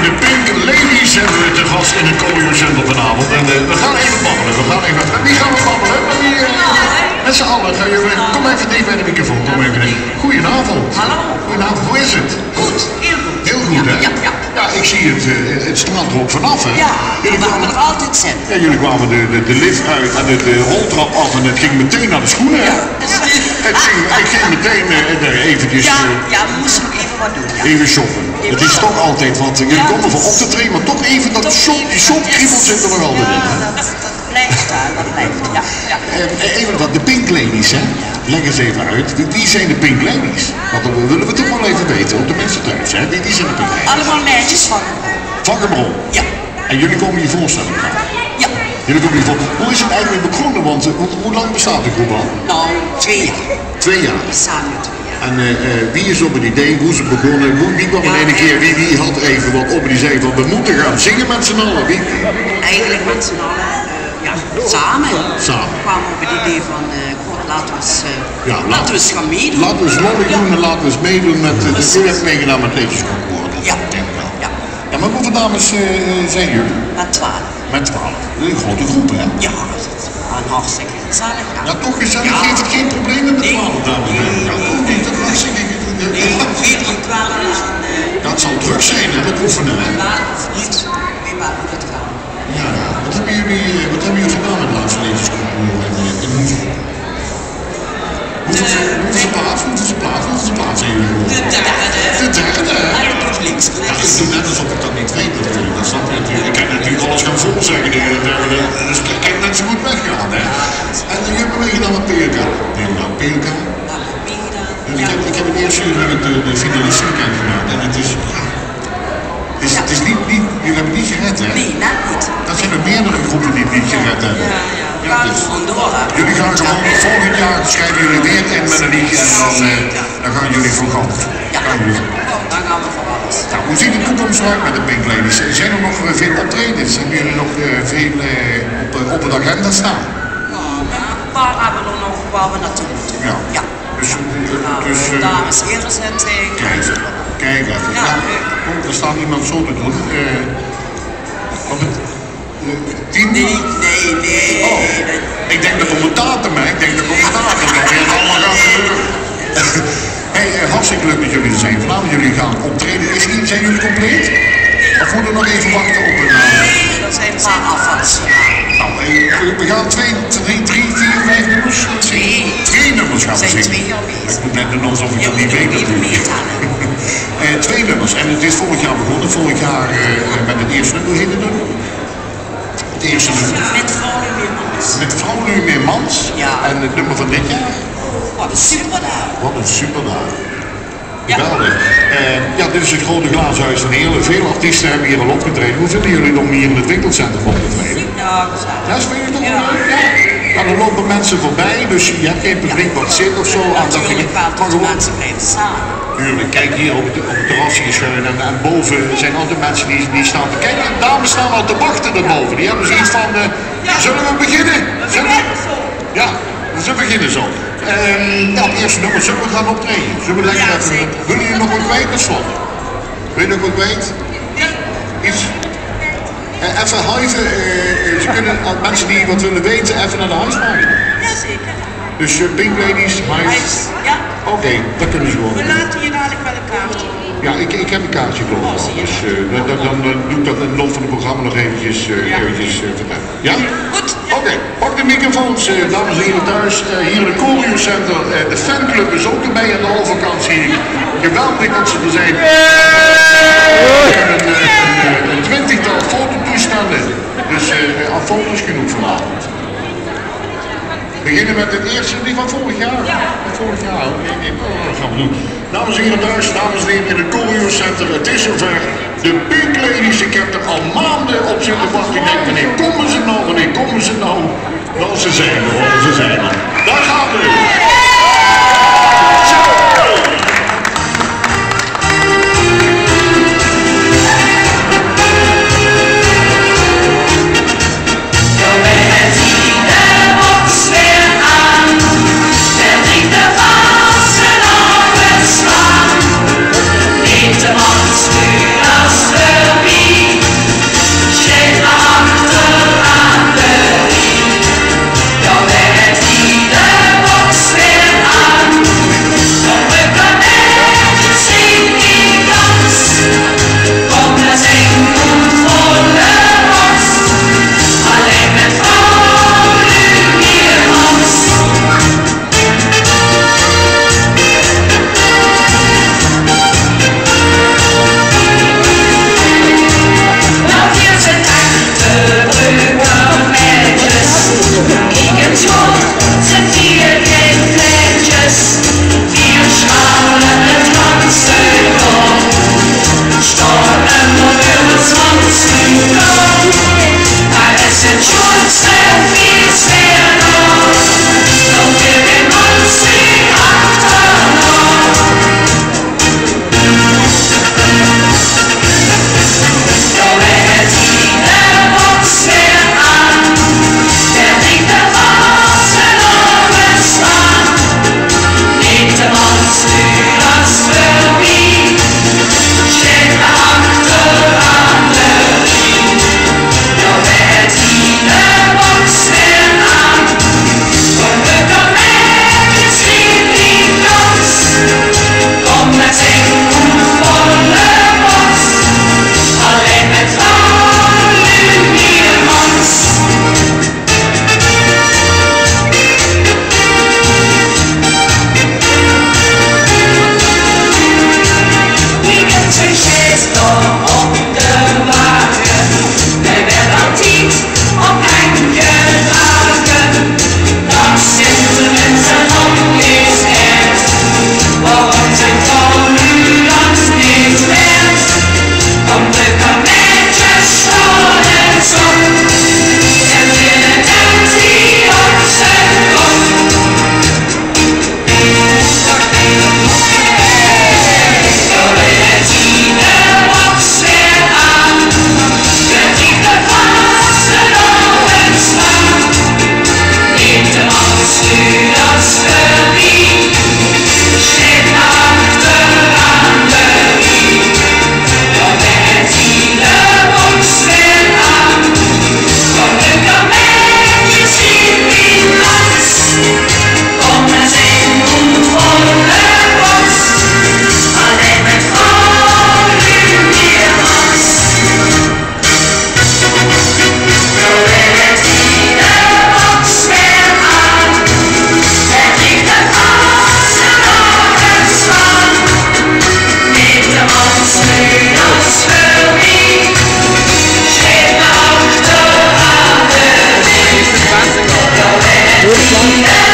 de Pink Ladies hebben we te gast in het Collier Center vanavond. En we gaan even babbelen. Met wie gaan we babbelen? Met z'n allen. Kom even dicht bij de microfoon. Kom even dicht. Goedenavond. Hallo. Goedenavond. Hoe is het? Goed, heel goed. Heel goed, hè? Ja. Ja, ik zie het straalt er ook vanaf, hè? Ja, jullie kwamen er altijd zijn. Ja, jullie kwamen de lift uit en de roltrap af en het ging meteen naar de schoenen, hè? Het ging meteen eventjes... Ja, we moesten nog even wat doen, ja. Even shoppen. Het is toch altijd wat. Jullie komen voor op te treden, maar toch even dat die shopkriebel zit er nog wel in. Dat blijft daar, dat blijft. Ja. Even dat, de Pink Ladies, hè? Leg eens even uit. Wie zijn de Pink Ladies? Want dat willen we toch wel even weten, op de mensen thuis, hè? Wie zijn de Pink Ladies? Allemaal meisjes van. Van Gebron? Ja. En jullie komen je voorstellen gaan? Ja. Jullie komen je voorstellen. Hoe is het eigenlijk begonnen? Want hoe lang bestaat de groep al? Nou, 2 jaar. 2 jaar. We staan nu 2 jaar. En wie is op het idee, hoe is het begonnen, wie kwam er een keer, wie had even wat op en die zei van we moeten gaan zingen met z'n allen? Wie? Eigenlijk met z'n allen, samen. Samen. Kwamen we op het idee van, laten we eens gaan meedoen. Laten we eens lollig doen en laten we eens meedoen met, u hebt meegedaan met Liedjesconcours. Ja. Ja, maar hoeveel dames zijn jullie? Met 12. Met 12. Een grote groep, hè? Ja, dat is hartstikke gezellig. Ja, toch gezellig, geeft het geen problemen met 12 dames? Ja, ook niet, dat was ik. Veel kwamen aan. Dat zal druk zijn, hè, dat oefenen, hè? Niet, weet maar hoe het gaat. Ja, wat hebben jullie gedaan met de laatste Liedjesconcours in Hoeven? Hoeveel plaats zijn jullie geworden? De derde. Ja, ik doe net alsof ik dat niet weet natuurlijk. Dat snap je natuurlijk. Ik kan natuurlijk alles gaan volzeggen. Dus ik heb net zo goed weggaan, hè. En jullie hebben meegedaan met PLK. PLK. Ik heb het eerste uur de finalisten bekendgemaakt. En het is, het is niet, jullie hebben het niet gered, hè? Nee, net niet. Dat zijn er meerdere groepen die het niet gered hebben. Ja, dus jullie gaan gewoon volgend jaar schrijven jullie weer in met een liedje en dan gaan jullie voor goud. Ja, dan gaan we voor alles. Nou, hoe ziet de toekomst eruit met de Pink Ladies? Zijn er nog veel optredens? Hebben jullie nog veel op de agenda staan? Een paar hebben we er nog waar we naartoe moeten. Ja. Dus dames, heren zitten. Kijk even. Ja, er staat iemand zo te doen. Nee. Oh, ik denk dat om de datum, hè? Ik denk dat om de datum dat het allemaal gaat gebeuren. Hey, hartstikke leuk dat jullie er zijn. Vanavond jullie gaan optreden. Zijn jullie compleet? Of moeten we nog even wachten op een... Nee, dat zijn een paar afvallers. Nou, we gaan 2, 3, 4, 5 nummers zingen. 2 nummers gaan we zingen. 2 al bezig. Ik moet net doen alsof ik het niet weet natuurlijk. 2 nummers. En het is vorig jaar begonnen. Vorig jaar met het eerste nummer. Hoe heet het nummer? Het eerste nummer. Met Vrouwen Meermans. Met Vrouwen Meermans. Ja. En het nummer van dit jaar? Wat een superdag. Wat een superdag. Geweldig. Ja, dit is het grote glazenhuis van Heerlen. Veel artiesten hebben hier al opgetreden. Hoe vinden jullie om hier in het winkelcentrum op te treden? Ja, gezellig. Ja, speel je toch wel leuk? Ja. Nou, er lopen mensen voorbij, dus je hebt geen publiek wat zit of zo. Natuurlijk wel, tot de mensen blijven staan. Tuurlijk, kijk hier op het terrasje schuin en boven zijn altijd mensen die staan te kijken. Dames staan al te wachten erboven. Die hebben zoiets van, zullen we beginnen? Ja, we beginnen zo. Ja, het eerste nummer, zullen we gaan optreden? Zullen we lekker even... Willen jullie nog wat kwijt tenslotte? Wil je nog wat kwijt? Iets? Even huiven, ze kunnen mensen die wat willen weten even naar de huiswagen. Jazeker. Dus Pink Ladies, huis. Ja. Oké, dat kunnen ze gewoon. We laten je dadelijk wel een kaartje. Ja, ik heb een kaartje geloof ik. Dus dan doe ik dat in de loop van het programma nog eventjes vertellen. Ja? Goed. Oké, pak de microfoons, dames en heren thuis. Hier in het Collier Center. De fanclub is ook erbij aan de overvakantie. Geweldig dat ze er zijn. Een 20-tal fototoestellen. Dus aan foto's genoeg vanavond. We beginnen met het eerste, die van vorig jaar. Ja. Vorig jaar, dat gaan we doen. Dames en heren thuis, dames en heren in het Collier Center. Het is zover. De Pink Ladies, ik heb er al maanden op zitten wachten. Ik denk, wanneer komen ze nou, wanneer komen ze nou? Nou, ze zijn er hoor, ze zijn er. Daar gaan we. De man stuurt als de Iedereen